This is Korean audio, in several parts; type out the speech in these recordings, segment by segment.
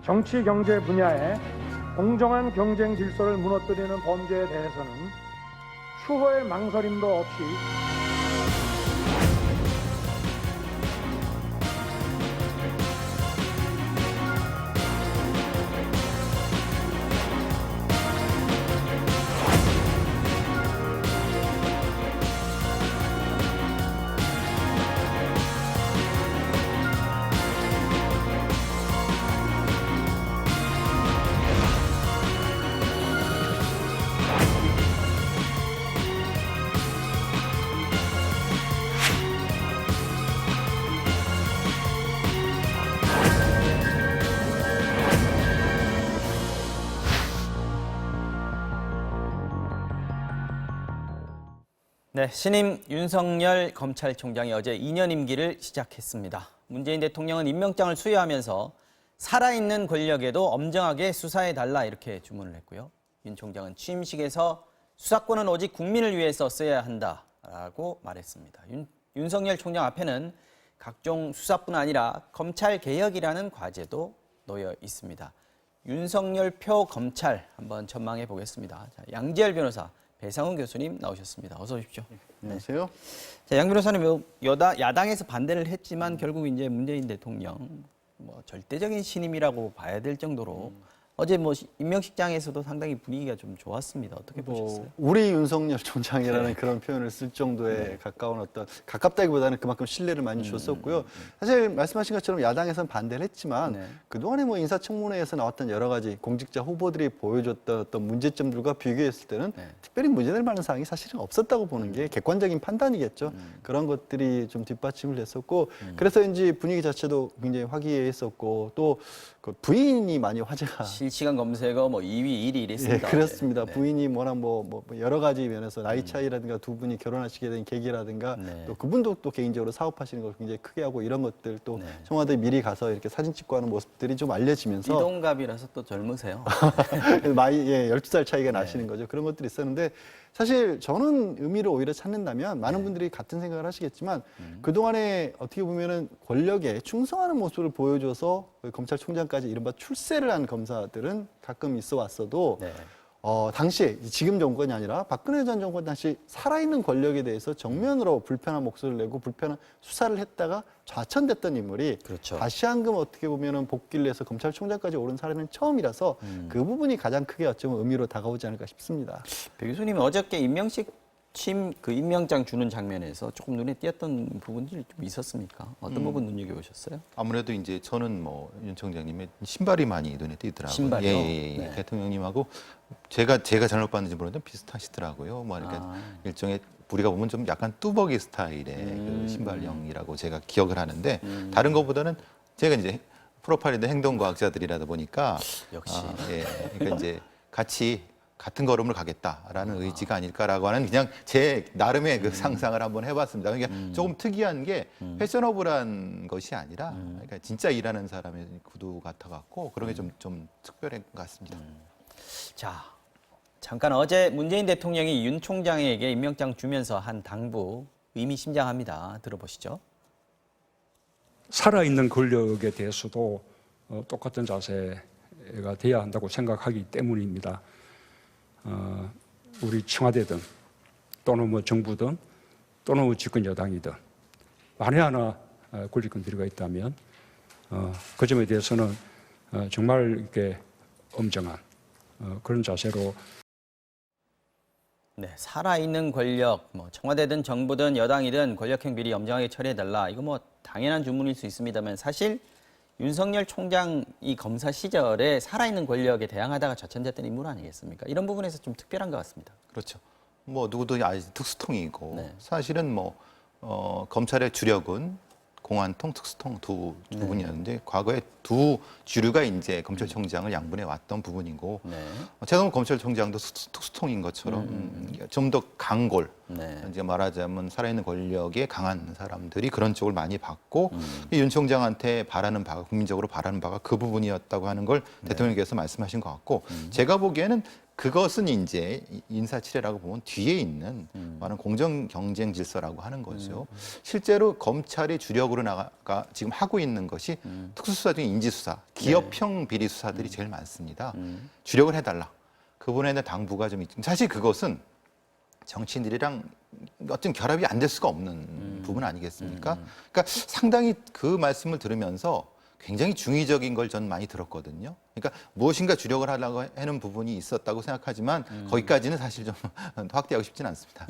정치 경제 분야의 공정한 경쟁 질서를 무너뜨리는 범죄에 대해서는 추호의 망설임도 없이 네, 신임 윤석열 검찰총장이 어제 2년 임기를 시작했습니다. 문재인 대통령은 임명장을 수여하면서 살아있는 권력에도 엄정하게 수사해달라 이렇게 주문을 했고요. 윤 총장은 취임식에서 수사권은 오직 국민을 위해서 써야 한다라고 말했습니다. 윤석열 총장 앞에는 각종 수사뿐 아니라 검찰개혁이라는 과제도 놓여 있습니다. 윤석열표 검찰 한번 전망해 보겠습니다. 자, 양지열 변호사, 배상훈 교수님 나오셨습니다. 어서 오십시오. 안녕하세요. 자, 양 변호사님, 야당에서 반대를 했지만 결국 이제 문재인 대통령 절대적인 신임이라고 봐야 될 정도로 어제 임명식장에서도 상당히 분위기가 좀 좋았습니다. 어떻게 보셨어요? 우리 윤석열 총장이라는 그런 표현을 쓸 정도의 가까운 가깝다기보다는 그만큼 신뢰를 많이 줬었고요. 사실 말씀하신 것처럼 야당에서는 반대를 했지만 그동안에 인사청문회에서 나왔던 여러 가지 공직자 후보들이 보여줬던 어떤 문제점들과 비교했을 때는 특별히 문제될 만한 사항이 사실은 없었다고 보는 게 객관적인 판단이겠죠. 그런 것들이 좀 뒷받침을 했었고 그래서인지 분위기 자체도 굉장히 화기애애했었고 또 그 부인이 많이 화제가 실시간 검색어 2위, 1위 이랬습니다. 예, 그렇습니다. 부인이 여러 가지 면에서 나이 차이라든가 두 분이 결혼하시게 된 계기라든가 또 그분도 또 개인적으로 사업하시는 걸 굉장히 크게 하고 이런 것들 또 청와대 미리 가서 이렇게 사진 찍고 하는 모습들이 좀 알려지면서 이동갑이라서 또 젊으세요. 12살 차이가 나시는 거죠. 그런 것들이 있었는데 사실 저는 의미를 오히려 찾는다면 많은 분들이 같은 생각을 하시겠지만 그동안에 어떻게 보면은 권력에 충성하는 모습을 보여줘서 검찰총장까지 이른바 출세를 한 검사들은 가끔 있어 왔어도 당시에 지금 정권이 아니라 박근혜 전 정권 당시 살아있는 권력에 대해서 정면으로 불편한 목소리를 내고 불편한 수사를 했다가 좌천됐던 인물이 다시 한금 어떻게 보면은 복귀를 해서 검찰총장까지 오른 사례는 처음이라서 그 부분이 가장 크게 어쩌면 의미로 다가오지 않을까 싶습니다. 배 교수님, 어저께 임명장 주는 장면에서 조금 눈에 띄었던 부분들이 좀 있었습니까? 어떤 부분 눈여겨보셨어요? 아무래도 이제 저는 윤 총장님의 신발이 많이 눈에 띄더라고요. 신발이요? 예. 대통령님하고 제가 잘못 봤는지 모르는데 비슷하시더라고요. 일종의 우리가 보면 좀 약간 뚜벅이 스타일의 그 신발형이라고 제가 기억을 하는데 다른 것보다는 제가 이제 프로파일인데 행동과학자들이라다 보니까 역시 그러니까 이제 같은 걸음을 가겠다라는 의지가 아닐까라고 하는 그냥 제 나름의 그 상상을 한번 해봤습니다. 그러니까 조금 특이한 게 패셔너블한 것이 아니라 그러니까 진짜 일하는 사람의 구두 같아갖고 그런 게 좀 특별한 것 같습니다. 자, 잠깐 어제 문재인 대통령이 윤 총장에게 임명장 주면서 한 당부 의미심장합니다. 들어보시죠. 살아있는 권력에 대해서도 똑같은 자세가 돼야 한다고 생각하기 때문입니다. 우리 청와대든 또는 정부든 또는 집권 여당이든 만에 하나 권력권 들어가 있다면 그 점에 대해서는 정말 이렇게 엄정한 그런 자세로 살아있는 권력, 청와대든 정부든 여당이든 권력형 비리 엄정하게 처리해달라. 이거 당연한 주문일 수 있습니다만 사실 윤석열 총장이 검사 시절에 살아있는 권력에 대항하다가 좌천됐던 인물 아니겠습니까? 이런 부분에서 좀 특별한 것 같습니다. 그렇죠. 누구도 특수통이고 사실은 검찰의 주력은 공안통, 특수통 두 부분이었는데 과거에 두 주류가 이제 검찰총장을 양분해 왔던 부분이고 제가 보면 검찰총장도 특수통인 것처럼 좀 더 강골, 이제 말하자면 살아있는 권력에 강한 사람들이 그런 쪽을 많이 받고 윤 총장한테 바라는 바가 국민적으로 바라는 바가 그 부분이었다고 하는 걸 대통령께서 말씀하신 것 같고 제가 보기에는 그것은 이제 인사치레라고 보면 뒤에 있는 많은 공정 경쟁 질서라고 하는 거죠. 실제로 검찰이 주력으로 나가 지금 하고 있는 것이 특수수사 중에 인지수사, 기업형 비리 수사들이 제일 많습니다. 주력을 해달라. 그 부분에 대한 당부가 좀 있죠. 사실 그것은 정치인들이랑 어떤 결합이 안 될 수가 없는 부분 아니겠습니까? 그러니까 상당히 그 말씀을 들으면서 굉장히 중의적인 걸 전 많이 들었거든요. 그러니까 무엇인가 주력을 하려고 하는 부분이 있었다고 생각하지만 거기까지는 사실 좀 확대하고 싶지는 않습니다.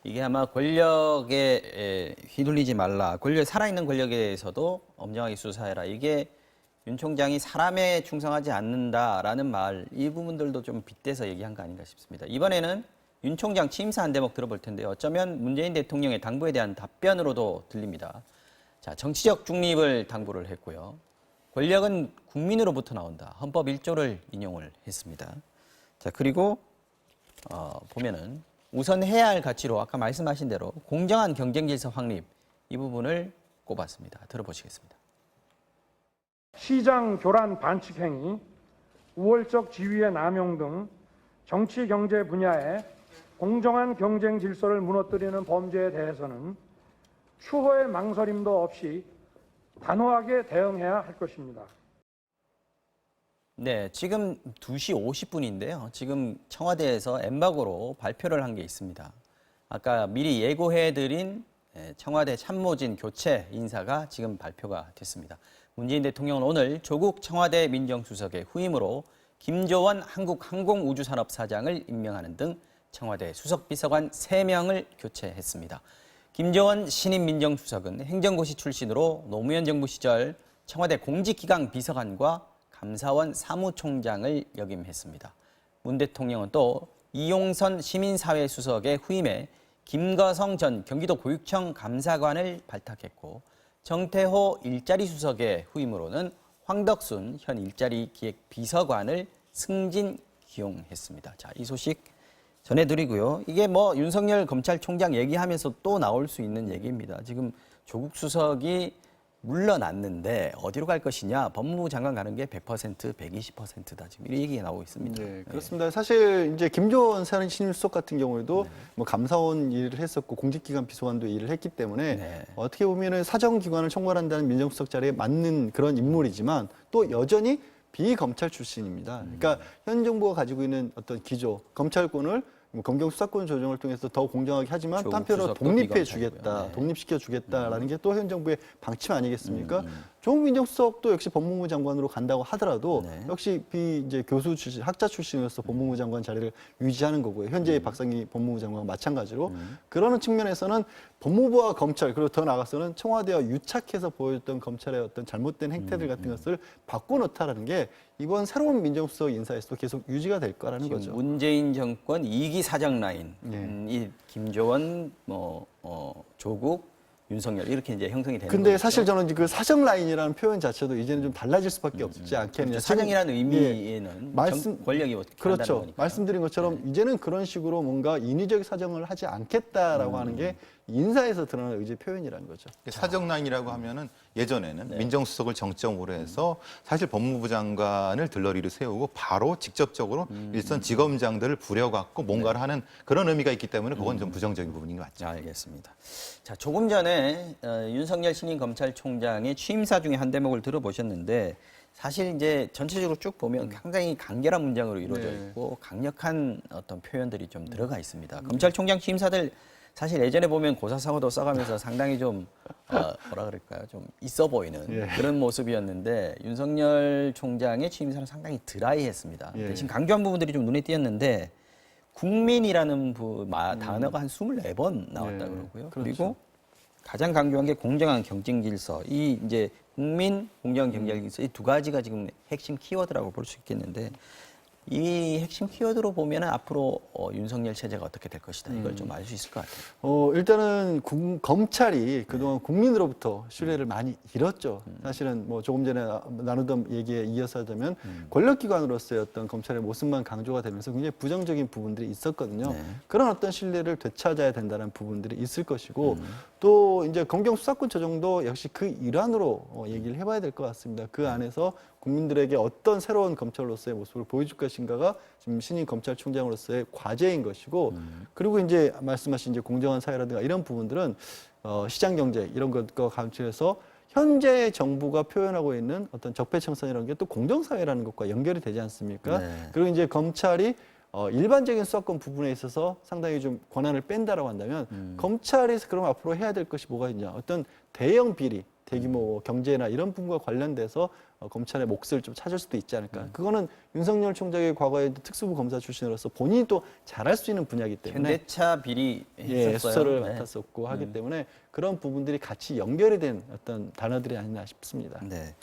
이게 아마 권력에 휘둘리지 말라. 살아있는 권력에 대해서도 엄정하게 수사해라. 이게 윤 총장이 사람에 충성하지 않는다라는 말, 이 부분들도 좀 빗대서 얘기한 거 아닌가 싶습니다. 이번에는 윤 총장 취임사 한 대목 들어볼 텐데요. 어쩌면 문재인 대통령의 당부에 대한 답변으로도 들립니다. 자, 정치적 중립을 당부를 했고요. 권력은 국민으로부터 나온다. 헌법 1조를 인용을 했습니다. 자, 그리고 보면은 우선 해야 할 가치로 아까 말씀하신 대로 공정한 경쟁 질서 확립, 이 부분을 꼽았습니다. 들어보시겠습니다. 시장 교란 반칙 행위, 우월적 지위의 남용 등 정치 경제 분야에 공정한 경쟁 질서를 무너뜨리는 범죄에 대해서는 추호의 망설임도 없이 단호하게 대응해야 할 것입니다. 네, 지금 2시 50분인데요. 지금 청와대에서 엠바고로 발표를 한 게 있습니다. 아까 미리 예고해드린 청와대 참모진 교체 인사가 지금 발표가 됐습니다. 문재인 대통령은 오늘 조국 청와대 민정수석의 후임으로 김조원 한국항공우주산업사장을 임명하는 등 청와대 수석비서관 3명을 교체했습니다. 김조원 신임 민정수석은 행정고시 출신으로 노무현 정부 시절 청와대 공직기강 비서관과 감사원 사무총장을 역임했습니다. 문 대통령은 또 이용선 시민사회수석의 후임에 김거성 전 경기도 교육청 감사관을 발탁했고 정태호 일자리 수석의 후임으로는 황덕순 현 일자리 기획 비서관을 승진 기용했습니다. 자, 이 소식 전해드리고요. 이게 뭐 윤석열 검찰총장 얘기하면서 또 나올 수 있는 얘기입니다. 지금 조국 수석이 물러났는데 어디로 갈 것이냐? 법무부 장관 가는 게 100%, 120%다. 지금 이런 얘기가 나오고 있습니다. 네, 그렇습니다. 사실 이제 김조원 신임 수석 같은 경우에도 뭐 감사원 일을 했었고 공직기관 비서관도 일을 했기 때문에 어떻게 보면은 사정기관을 총괄한다는 민정수석 자리에 맞는 그런 인물이지만 또 여전히 비검찰 출신입니다. 그러니까 현 정부가 가지고 있는 어떤 기조, 검찰권을 검경 수사권 조정을 통해서 더 공정하게 하지만 한편으로 독립해 주겠다, 독립시켜 주겠다라는 게 또 현 정부의 방침 아니겠습니까? 조국 민정수석도 역시 법무부 장관으로 간다고 하더라도 역시 이제 교수 출신, 학자 출신으로서 법무부 장관 자리를 유지하는 거고요. 현재의 박상기 법무부 장관과 마찬가지로 그러는 측면에서는 법무부와 검찰 그리고 더 나아가서는 청와대와 유착해서 보여줬던 검찰의 어떤 잘못된 행태들 같은 것을 바꿔놓다라는 게 이번 새로운 민정수석 인사에서도 계속 유지가 될 거라는 거죠. 문재인 정권 2기 사정 라인, 이 김조원, 조국, 윤석열 이렇게 이제 형성이 되는 근데 거죠. 사실 저는 그 사정 라인이라는 표현 자체도 이제는 좀 달라질 수밖에 없지 않겠느냐. 그렇죠. 사정이라는 의미에는 권력이 그렇죠. 거니까. 말씀드린 것처럼 이제는 그런 식으로 뭔가 인위적 사정을 하지 않겠다라고 하는 게 인사에서 드러나는 의지 표현이라는 거죠. 사정라인이라고 하면은 예전에는 민정수석을 정점으로 해서 사실 법무부 장관을 들러리로 세우고 바로 직접적으로 일선 지검장들을 부려갖고 뭔가를 하는 그런 의미가 있기 때문에 그건 좀 부정적인 부분인 것 같죠. 알겠습니다. 자, 조금 전에 윤석열 신임 검찰총장의 취임사 중에 한 대목을 들어보셨는데 사실 이제 전체적으로 쭉 보면 굉장히 간결한 문장으로 이루어져 있고 강력한 어떤 표현들이 좀 들어가 있습니다. 검찰총장 취임사들 사실 예전에 보면 고사성어도 써가면서 상당히 좀 뭐라 그럴까요? 좀 있어 보이는 그런 모습이었는데 윤석열 총장의 취임사는 상당히 드라이했습니다. 대신 강조한 부분들이 좀 눈에 띄었는데 국민이라는 단어가 한 24번 나왔다 그러고요. 그렇죠. 그리고 가장 강조한 게 공정한 경쟁 질서. 이 이제 국민 공정한 경쟁 질서 이 두 가지가 지금 핵심 키워드라고 볼 수 있겠는데 이 핵심 키워드로 보면 앞으로 윤석열 체제가 어떻게 될 것이다. 이걸 좀 알 수 있을 것 같아요. 일단은 검찰이 그동안 국민으로부터 신뢰를 많이 잃었죠. 사실은 뭐 조금 전에 나누던 얘기에 이어서 하자면 권력기관으로서의 어떤 검찰의 모습만 강조가 되면서 굉장히 부정적인 부분들이 있었거든요. 그런 어떤 신뢰를 되찾아야 된다는 부분들이 있을 것이고 또 이제 검경 수사권 조정도 역시 그 일환으로 얘기를 해봐야 될 것 같습니다. 그 안에서 국민들에게 어떤 새로운 검찰로서의 모습을 보여줄 것인가가 지금 신임 검찰총장으로서의 과제인 것이고 그리고 이제 말씀하신 이제 공정한 사회라든가 이런 부분들은 시장 경제 이런 것과 감축해서 현재 정부가 표현하고 있는 어떤 적폐청산이라는 게 또 공정사회라는 것과 연결이 되지 않습니까? 네. 그리고 이제 검찰이 일반적인 수사권 부분에 있어서 상당히 좀 권한을 뺀다라고 한다면 검찰에서 그럼 앞으로 해야 될 것이 뭐가 있냐? 어떤 대형 비리, 대규모 경제나 이런 부분과 관련돼서 검찰의 몫을 좀 찾을 수도 있지 않을까. 그거는 윤석열 총장의 과거에 특수부 검사 출신으로서 본인이 또 잘할 수 있는 분야이기 때문에 현대차 비리 했었어요. 수사를 네. 맡았었고 하기 때문에 그런 부분들이 같이 연결이 된 어떤 단어들이 아니나 싶습니다. 네.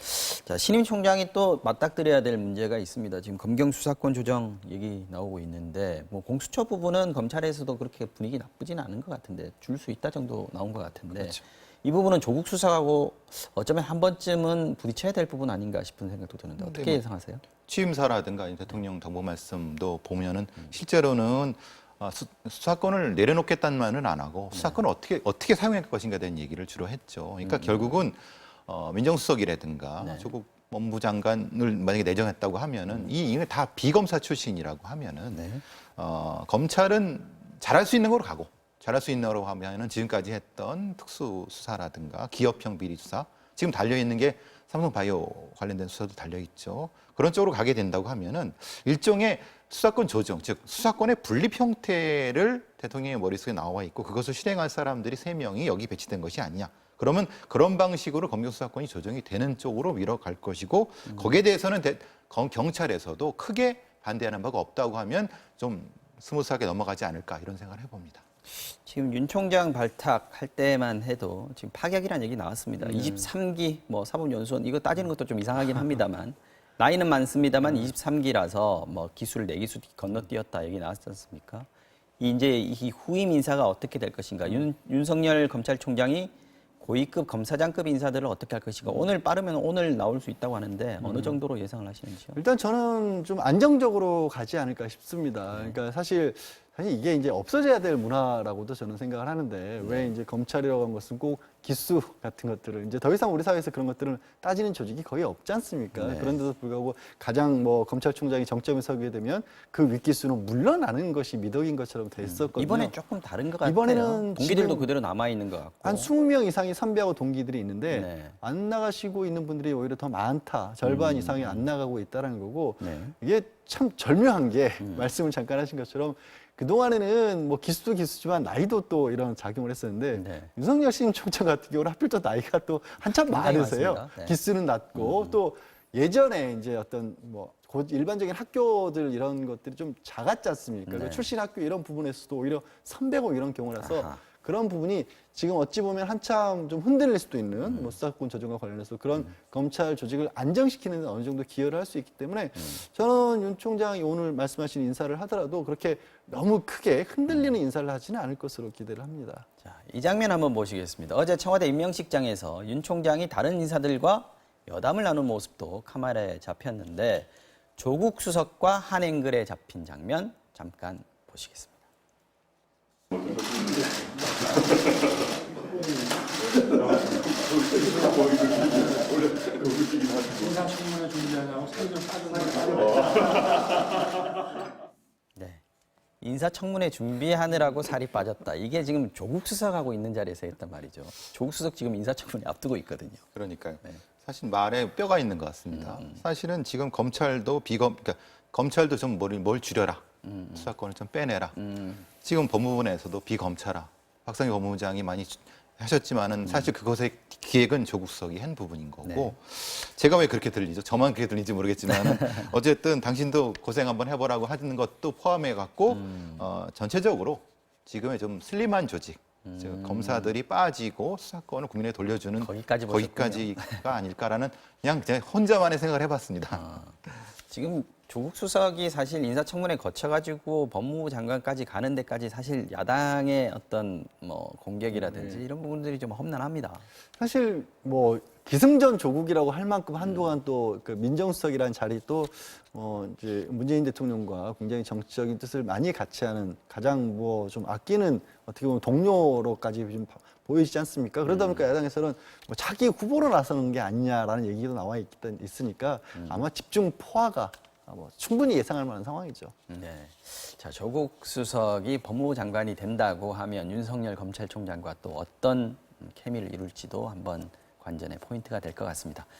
자, 신임 총장이 또 맞닥뜨려야 될 문제가 있습니다. 지금 검경 수사권 조정 얘기 나오고 있는데 뭐 공수처 부분은 검찰에서도 그렇게 분위기 나쁘지는 않은 것 같은데 줄 수 있다 정도 나온 것 같은데 그렇죠. 이 부분은 조국 수사하고 어쩌면 한 번쯤은 부딪혀야 될 부분 아닌가 싶은 생각도 드는데 어떻게 예상하세요? 취임사라든가 대통령 당부 말씀도 보면은 실제로는 수사권을 내려놓겠다는 말은 안 하고 수사권을 어떻게 사용할 것인가에 대한 얘기를 주로 했죠. 그러니까 결국은 민정수석이라든가 조국 법무부 장관을 만약에 내정했다고 하면은 이게 다 비검사 출신이라고 하면은 검찰은 잘할 수 있는 거로 가고 잘할 수 있는 거로 하면은 지금까지 했던 특수수사라든가 기업형 비리 수사 지금 달려 있는 게 삼성바이오 관련된 수사도 달려 있죠. 그런 쪽으로 가게 된다고 하면은 일종의 수사권 조정, 즉 수사권의 분립 형태를 대통령의 머릿속에 나와 있고 그것을 실행할 사람들이 3명이 여기 배치된 것이 아니냐. 그러면 그런 방식으로 검경 수사권이 조정이 되는 쪽으로 밀어갈 것이고 거기에 대해서는 경찰에서도 크게 반대하는 바가 없다고 하면 좀 스무스하게 넘어가지 않을까 이런 생각을 해봅니다. 지금 윤 총장 발탁할 때만 해도 지금 파격이라는 얘기 나왔습니다. 23기 뭐 사법연수원 이거 따지는 것도 좀 이상하긴 합니다만 나이는 많습니다만 23기라서 뭐 기술 내기수 건너뛰었다 얘기 나왔지 않습니까? 이제 이 후임 인사가 어떻게 될 것인가? 윤석열 검찰총장이 고위급 검사장급 인사들을 어떻게 할 것인가? 오늘 빠르면 오늘 나올 수 있다고 하는데 어느 정도로 예상을 하시는지요? 일단 저는 좀 안정적으로 가지 않을까 싶습니다. 그러니까 사실 이게 이제 없어져야 될 문화라고도 저는 생각을 하는데 왜 이제 검찰이라고 하는 것은 꼭 기수 같은 것들을 이제 더 이상 우리 사회에서 그런 것들을 따지는 조직이 거의 없지 않습니까? 네. 그런데도 불구하고 가장 뭐 검찰총장이 정점에 서게 되면 그 윗기수는 물러나는 것이 미덕인 것처럼 돼 있었거든요. 이번에 조금 다른 것 같아요. 이번에는 동기들도 지금 그대로 남아 있는 것 같고. 한 20명 이상이 선배하고 동기들이 있는데 네. 안 나가시고 있는 분들이 오히려 더 많다. 절반 이상이 안 나가고 있다는 거고 네. 이게 참 절묘한 게 말씀을 잠깐 하신 것처럼 그동안에는 뭐 기수도 기수지만 나이도 또 이런 작용을 했었는데 네. 윤석열 신임 총장 같은 경우는 하필 또 나이가 또 한참 굉장히 많으세요. 많습니다. 네. 기수는 낮고 또 예전에 이제 어떤 뭐 일반적인 학교들 이런 것들이 좀 작았지 않습니까? 네. 그 출신 학교 이런 부분에서도 오히려 선배고 이런 경우라서 아하. 그런 부분이 지금 어찌 보면 한참 좀 흔들릴 수도 있는 뭐 수사권 조정과 관련해서 그런 검찰 조직을 안정시키는 데 어느 정도 기여를 할 수 있기 때문에 저는 윤 총장이 오늘 말씀하신 인사를 하더라도 그렇게 너무 크게 흔들리는 인사를 하지는 않을 것으로 기대를 합니다. 자, 이 장면 한번 보시겠습니다. 어제 청와대 임명식장에서 윤 총장이 다른 인사들과 여담을 나눈 모습도 카메라에 잡혔는데 조국 수석과 한앵글에 잡힌 장면 잠깐 보시겠습니다. 네. 인사청문회 준비하느라고 살이 빠졌다. 이게 지금 조국 수석하고 있는 자리에서 했단 말이죠. 조국 수석 지금 인사청문회 앞두고 있거든요. 그러니까요. 네. 사실 말에 뼈가 있는 것 같습니다. 사실은 지금 그러니까 검찰도 좀 뭘 줄여라. 수사권을 좀 빼내라. 지금 법무부 내에서도 비검찰화. 박상희 법무부장이 많이 하셨지만은 사실 그것의 기획은 조국 수석이 한 부분인 거고 네. 제가 왜 그렇게 들리죠? 저만 그렇게 들리는지 모르겠지만은 어쨌든 당신도 고생 한번 해보라고 하는 것도 포함해 갖고 전체적으로 지금의 좀 슬림한 조직, 즉 검사들이 빠지고 수사권을 국민에 돌려주는 거기까지 거기까지가 아닐까라는 그냥 혼자만의 생각을 해봤습니다. 지금 조국 수석이 사실 인사청문회 거쳐가지고 법무부 장관까지 가는 데까지 사실 야당의 어떤 뭐 공격이라든지 이런 부분들이 좀 험난합니다. 사실 뭐 기승전 조국이라고 할 만큼 한동안 또 그 민정수석이라는 자리 또 이제 문재인 대통령과 굉장히 정치적인 뜻을 많이 같이 하는 가장 뭐 좀 아끼는 어떻게 보면 동료로까지 좀 보이지 않습니까? 그러다 보니까 야당에서는 뭐 차기 후보로 나서는 게 아니냐라는 얘기도 나와 있으니까 아마 집중 포화가 뭐 충분히 예상할 만한 상황이죠. 네. 자, 조국 수석이 법무부 장관이 된다고 하면 윤석열 검찰총장과 또 어떤 케미를 이룰지도 한번 관전의 포인트가 될 것 같습니다.